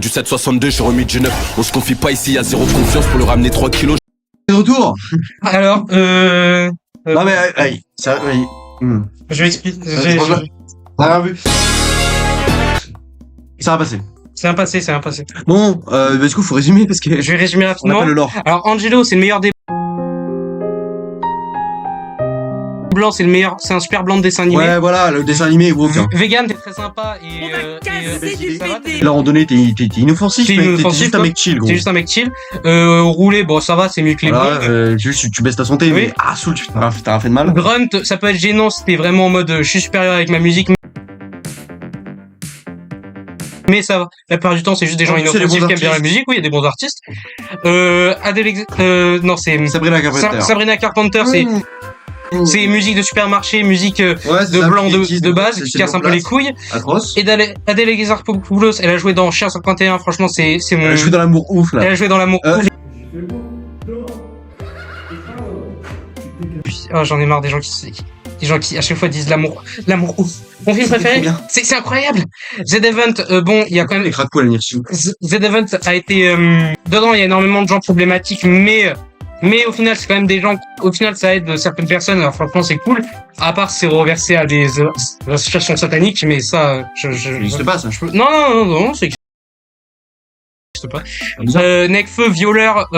Du 762, j'ai remis du 9. On se confie pas ici, y a zéro confiance pour le ramener 3 kilos. De retour. Alors, Non mais, allez, ça, oui. je vais expliquer. Rien vu. Ça va passer. C'est un passé. Bon, du coup, faut résumer parce que Je vais résumer on n'a rapidement. pas le lore. Alors, Angelo, c'est le meilleur des blancs, c'est un super blanc de dessin animé. Ouais, voilà, le dessin animé est woke. Hein. Vegan, t'es très sympa et ça va, Là, en donné, t'es inoffensif, T'es mec. T'es inoffensif, juste un quoi. mec chill, gros. T'es juste un mec chill. Roulé, bon, ça va, c'est mieux que les Voilà, blondes. juste, tu baisses ta santé, Oui. mais soul, t'as fait de mal. Grunt, ça peut être gênant si t'es vraiment en mode je suis supérieur avec ma musique. Mais ça va. La plupart du temps, c'est juste des gens En plus, il y a des inoffensifs bons qui aiment bien la artistes. musique. Oui, il y a des bons artistes. Non, c'est Sabrina Carpenter. Sabrina Carpenter, c'est musique de supermarché, musique Ouais, c'est de ça, blanc qui- de base, c'est qui casse un peu place. les couilles. Atroce. Et Adèle Exarchopoulos, elle a joué dans Chien 51, franchement, c'est mon... Je suis dans l'amour ouf, là. Elle a joué dans l'amour. Oh, j'en ai marre des gens qui à chaque fois disent l'amour ouf. Mon film C'était préféré, trop bien. c'est incroyable. Z-Event, bon, il y a quand même Les cracous à la Nirsu. Z-Event a été dedans, il y a énormément de gens problématiques, mais au final, c'est quand même des gens. Au final, ça aide certaines personnes. Alors franchement, c'est cool. À part c'est reversé à des associations sataniques, mais ça, Ça n'existe pas, ça. non, c'est n'existe pas. Necfeu, violeur,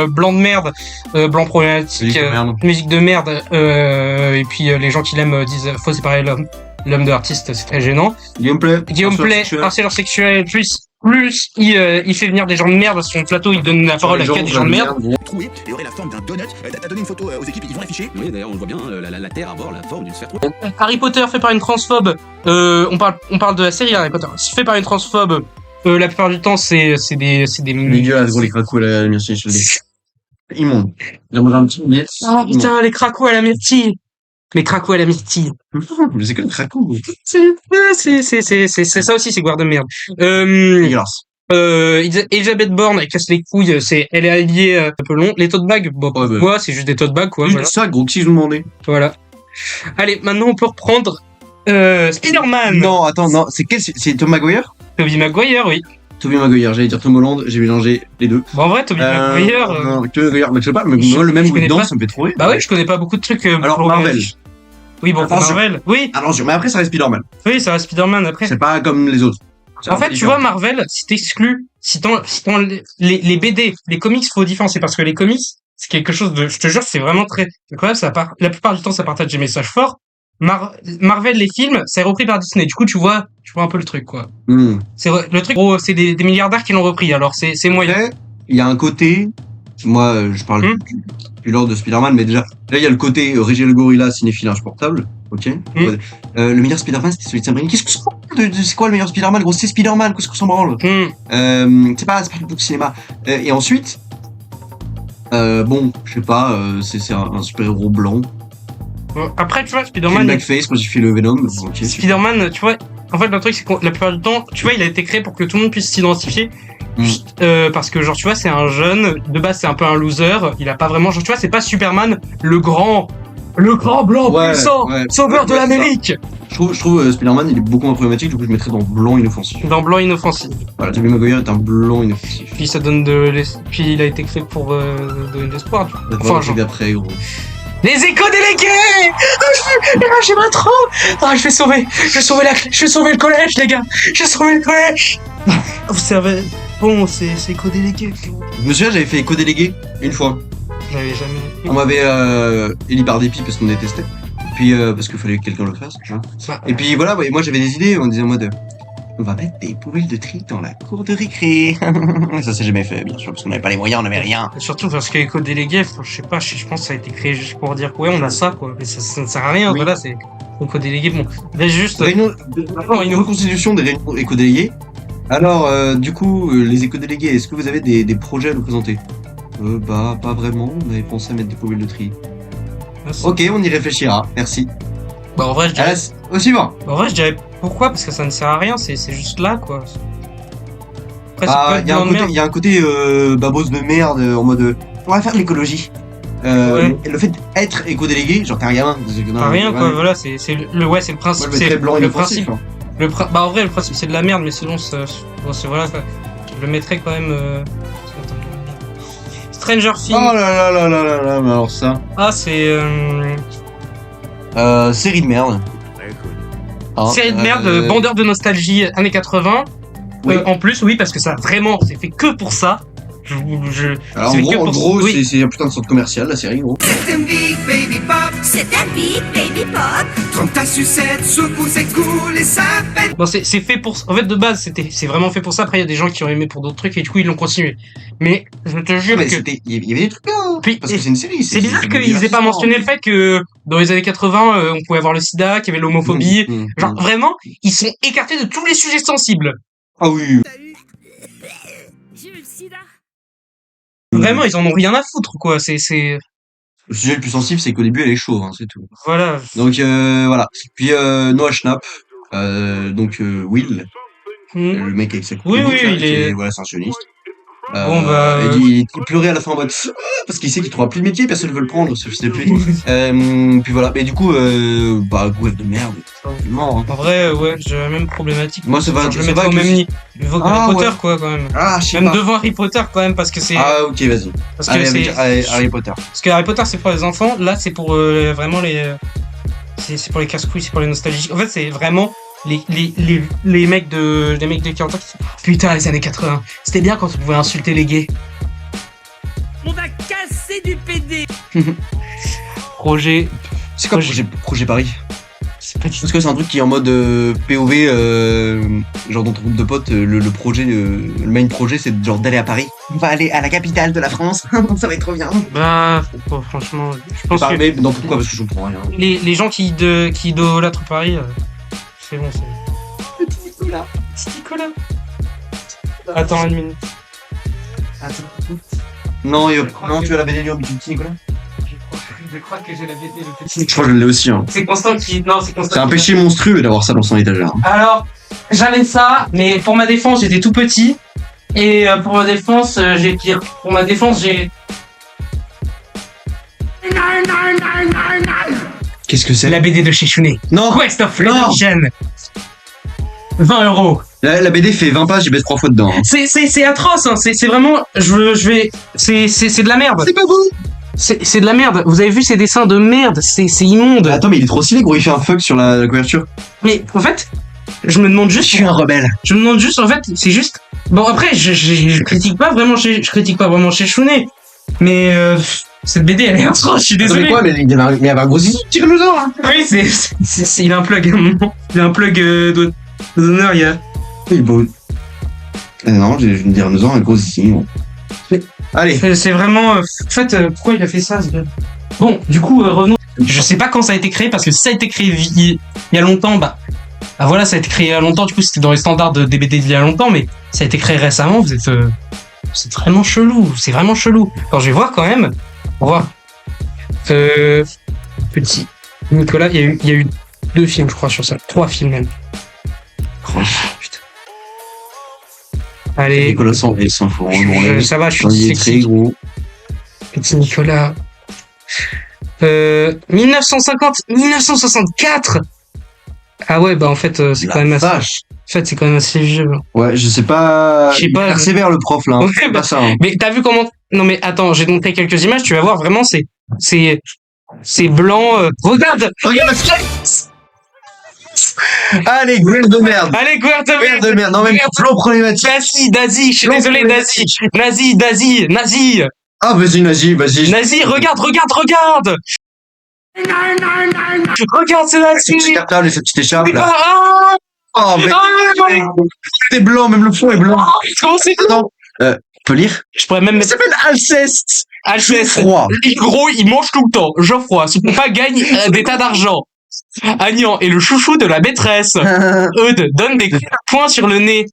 blanc de merde, blanc problématique, Musique de merde. musique de merde, et puis les gens qui l'aiment disent faut séparer l'homme de l'artiste, c'est très gênant. Guillaume Play. Harceleur sexuel, plus il fait venir des gens de merde sur son plateau, il donne la parole à des gens de merde. Troué et aurait la forme d'un donut. T'as donné une photo aux équipes, ils vont l'afficher. Oui, d'ailleurs, on le voit bien, la Terre arbore la forme d'une sphère. Harry Potter fait par une transphobe, on parle de la série Harry Potter, fait par une transphobe, la plupart du temps c'est des Dégueulasse, gros, les cracous à la Nirsu, je te le dis. Immonde. J'aimerais un petit yes. Oh putain, les cracos à la myrtille. Les cracos à la myrtille. Mais c'est que le cracou. C'est ça aussi, c'est guarde de merde. Dégueulasse. Elizabeth Bourne, elle casse les couilles, elle est alliée un peu long. Les tote bags, bon, Ouais, bah. quoi, c'est juste des tote bags, quoi, voilà. Ça, gros, qui je vous demandais? Voilà. Allez, maintenant on peut reprendre, Spider-Man. Non, attends, non, c'est Tom Maguire? Tobey Maguire, oui. Tobey Maguire, j'allais dire Tom Holland, j'ai mélangé les deux. Bon, en vrai, Tobey Maguire, Non, Tobey Maguire, mais je sais pas, mais je- moi, le même je goût connais dedans, pas. ça me fait trop rire. bah ouais, je connais pas beaucoup de trucs, Alors, pour- Marvel. Oui, bon, Attention. Marvel. Oui, Attention, mais après, ça reste Spider-Man. oui, ça va Spider-Man après. C'est pas comme les autres. C'est En un peu fait, tu différent. vois, Marvel, si t'exclus, si t'en les BD, les comics, faut différencier parce que les comics, c'est quelque chose de, je te jure, c'est vraiment très, incroyable, la plupart du temps, ça partage des messages forts. Marvel, les films, c'est repris par Disney. Du coup, tu vois un peu le truc, quoi. Le truc, gros, c'est des milliardaires qui l'ont repris, alors c'est moyen. Après, il y a un côté, moi, je parle du lore de Spider-Man, mais déjà, là, il y a le côté Régis le Gorilla, cinéphile insupportable. Ok. Le meilleur Spider-Man, c'était celui de Sam Raimi. Qu'est-ce que c'est quoi le meilleur Spider-Man? Gros, c'est Spider-Man, qu'est-ce qu'on s'en branle? C'est pas du cinéma. Et ensuite, bon, je sais pas, c'est un super-héros blanc. Après, tu vois, J'ai Spider-Man, Blackface quand j'ai fait le Venom. Ok. Spider-Man, tu vois, en fait, le truc, c'est que la plupart du temps, tu vois, il a été créé pour que tout le monde puisse s'identifier. Parce que, genre, tu vois, c'est un jeune, de base, c'est un peu un loser, il a pas vraiment, genre, tu vois, c'est pas Superman, le grand blanc puissant, sauveur de ouais, l'Amérique. Je trouve Spider-Man, il est beaucoup moins problématique, du coup, je mettrais dans blanc inoffensif. Dans blanc inoffensif. Voilà, Tobey Maguire est un blanc inoffensif. Puis ça donne puis il a été créé pour donner de l'espoir. Du coup. Enfin, genre d'après, gros. Les éco-délégués! J'aimerais trop! Je vais sauver le collège, les gars! Je vais sauver le collège! Vous savez, bon, c'est éco-délégué. Je me souviens, j'avais fait éco-délégué une fois. J'avais jamais. On m'avait élu par dépit parce qu'on détestait. Puis parce qu'il fallait que quelqu'un le fasse. Hein. Et puis voilà, ouais, moi j'avais des idées, on disait en mode on va mettre des poubelles de tri dans la cour de récré. Ça s'est jamais fait, bien sûr, parce qu'on n'avait pas les moyens, on n'avait rien. Et surtout parce que éco-délégué, je sais pas, je pense que ça a été créé juste pour dire ouais, on a ça, quoi. Mais ça ne sert à rien, Oui. voilà, c'est éco-délégué, bon. Mais juste. Une reconstitution des réunions éco-délégués. Alors, du coup, les éco-délégués, est-ce que vous avez des projets à nous présenter? Bah, pas vraiment, on avait pensé à mettre des poubelles de tri. Ok, on y réfléchira, merci. Bah, en vrai, je dirais. Au suivant. Je dirais pourquoi? Parce que ça ne sert à rien, c'est juste là, quoi. Après, Ah, il y a un côté babos de merde en mode on va faire de l'écologie. Le fait d'être éco-délégué, genre t'as rien. T'as rien, quoi, voilà, c'est le principe. Moi, je mettrais blanc le inoffensif, principe. hein. Bah, en vrai, le principe, c'est de la merde, mais sinon, voilà, quoi. Je le mettrais quand même. Stranger Oh Things. là là là là là là, mais alors ça. Ah, c'est. Série de merde. Hein, Série de merde, bandeur de nostalgie années 80. Oui. En plus, oui, parce que ça vraiment, c'est fait que pour ça. Alors c'est en fait que gros, pour- oui. c'est un putain de centre commercial, la série, gros. C'est un big baby pop, C'est un big baby pop. trompe ta sucette, secoue, c'est cool et ça pète. Bon, c'est fait pour. En fait, de base, c'est vraiment fait pour ça. Après, il y a des gens qui ont aimé pour d'autres trucs et du coup, ils l'ont continué. Mais je te jure Mais que. il y avait des trucs bien. Puis- Parce que c'est une série. C'est bizarre qu'ils aient pas mentionné le fait que dans les années 80, on pouvait avoir le sida, qu'il y avait l'homophobie. Genre, vraiment, ils sont écartés de tous les sujets sensibles. Ah oui. J'ai eu le sida. Vraiment, ils en ont rien à foutre, quoi. C'est, Le sujet le plus sensible, c'est qu'au début, elle est chauve, hein, c'est tout. voilà. Donc voilà. Puis Noah Schnapp, donc Will, Hmm. le mec avec sa coupe Oui, de oui, bouche, là, il qui est- voilà, c'est un sioniste. Bon, bah, il pleurait à la fin en mode parce qu'il sait qu'il trouvera plus de métier, personne ne veut le prendre, ce fils de pute. Puis voilà. Et du coup, bah goût de merde. Non. Hein. En vrai, ouais, j'ai la même problématique. Moi, ça va. Genre, je le ça mettrais va au avec même le- niveau que Ah, Harry Potter, ouais. quoi, quand même. Ah, je sais Même pas. devant Harry Potter, quand même, parce que c'est. Ah ok, vas-y. Parce que Allez, c'est. avec Harry Potter. Parce que Harry Potter, c'est pour les enfants. Là, c'est pour vraiment les. C'est pour les casse-couilles, c'est pour les nostalgiques. En fait, c'est vraiment les mecs de 40 ans qui disent putain, les années 80. C'était bien quand on pouvait insulter les gays. On va casser du PD. Projet. C'est quoi projet Paris? C'est pas du tout. Parce que c'est un truc qui est en mode POV, genre dans ton groupe de potes, le projet, le main projet, c'est genre d'aller à Paris. On va aller à la capitale de la France, ça va être trop bien. Bah, franchement, je pense que Mais non, pourquoi? Parce que je comprends rien. les gens qui idolâtrent Paris, c'est bon, c'est. Petit Nicolas. Petit Nicolas. Attends une minute. Non, non, tu as la BD du petit Nicolas? Je crois que j'ai la BD le petit. Je crois que je l'ai aussi. Hein. C'est Constant qui. Non, c'est Constant. C'est un qui- péché monstrueux d'avoir ça dans son étagère. Alors, j'avais ça, mais pour ma défense, j'étais tout petit. Et pour ma défense, j'ai pire. Pour ma défense, j'ai. Qu'est-ce que c'est? La BD de chez Shuné. Non! Quest of Non. Redemption. 20 €. La BD fait 20 pages, j'ai baissé 3 fois dedans. Hein. C'est atroce, hein. C'est vraiment. Je vais. C'est de la merde. C'est pas beau! C'est de la merde. Vous avez vu ces dessins de merde? C'est immonde. Attends, mais il est trop stylé, gros, il fait un fuck sur la couverture. Mais en fait, je me demande juste. un rebelle. Je me demande juste, en fait, c'est juste. Bon, après, je critique pas vraiment chez Shuné. Mais cette BD, elle est atroce, je suis désolé. Mais quoi? Mais il y avait un gros zizi, tyrannosaure, hein. Oui, il a un plug à un moment. Il a un plug d'honneur, il y a. Oui, bon. Non, j'ai une tyrannosaure, un gros zizi. Bon. Mais- Allez. C'est vraiment. En fait, pourquoi il a fait ça, ce gars? Bon, du coup, revenons. Je sais pas quand ça a été créé, parce que si ça a été créé il y a longtemps, bah voilà, ça a été créé il y a longtemps, du coup, c'était dans les standards de BD d'il y a longtemps, mais ça a été créé récemment, vous êtes vraiment chelou, c'est vraiment chelou. Alors, je vais voir quand même. Au revoir. Petit Nicolas, il y a eu 2 films, je crois, sur ça. 3 films même. Oh, putain. Allez, Nicolas sans faux. ça va, je suis Il est dyslexique. très gros. Petit Nicolas. 1964. Ah ouais, bah en fait, c'est quand même assez. Vache. En fait, c'est quand même assez vieux. Ouais, je sais pas. Je sais pas. Il persévère le prof là. Hein. Ouais, C'est bah, pas ça. Hein. Mais t'as vu comment? Non mais attends, j'ai montré quelques images. Tu vas voir vraiment, c'est blanc. Regarde. Allez, gueule de merde. Allez, gueule de Gueule merde. de merde. Non, même plan problématique. Nazi, je suis désolé, Nazi. Ah, vas-y, nazi, vas-y. Nazi, regarde. Regarde, c'est Ce petit Nazi. cartable et cette petite écharpe là. Ah, Oh, mais c'est blanc, même le fond est blanc. comment c'est Attends, peut lire? Je pourrais même Il mettre s'appelle Alceste. Alceste. Froid. Gros, il mange tout le temps. Geoffroy, ce pas gagne des tas d'argent. Agnan est le chouchou de la maîtresse. Eudes donne des points sur le nez.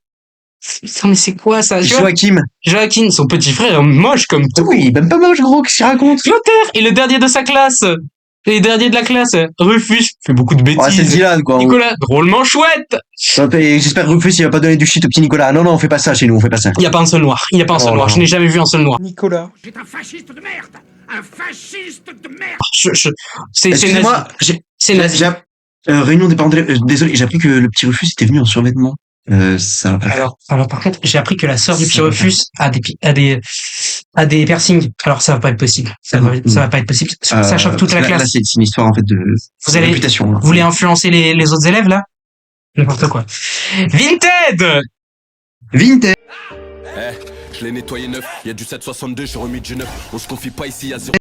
Putain, mais c'est quoi ça? Joachim. Joaquin, son petit frère, moche comme tout. Oui, même pas moche, gros, qu'est-ce qu'il raconte? Clotaire est le dernier de sa classe. Et dernier de la classe. Rufus fait beaucoup de Ouais, c'est bêtises. Dylan, quoi. Nicolas, drôlement chouette. Et j'espère que Rufus, il va pas donner du shit au petit Nicolas. Non, on fait pas ça chez nous, on fait pas ça. Il y a pas un seul noir. Oh non. Je n'ai jamais vu un seul noir. Nicolas. C'est un fasciste de merde. Un fasciste de merde. C'est Excusez-moi, nazi. C'est nazi. Réunion des parents d'élèves. Désolé, j'ai appris que le petit Rufus était venu en survêtement. Ça va pas. Alors par contre, j'ai appris que la sœur du Pyrrhus a des piercings. Alors ça va pas être possible. Ça va pas être possible. Ça choque toute la Là, classe. c'est une histoire en fait de réputation. Vous voulez influencer les autres élèves là? N'importe quoi. Vinted! Vinted. Je l'ai nettoyé neuf, y a du 762, j'ai remis du neuf. On se confie pas ici, y a 0.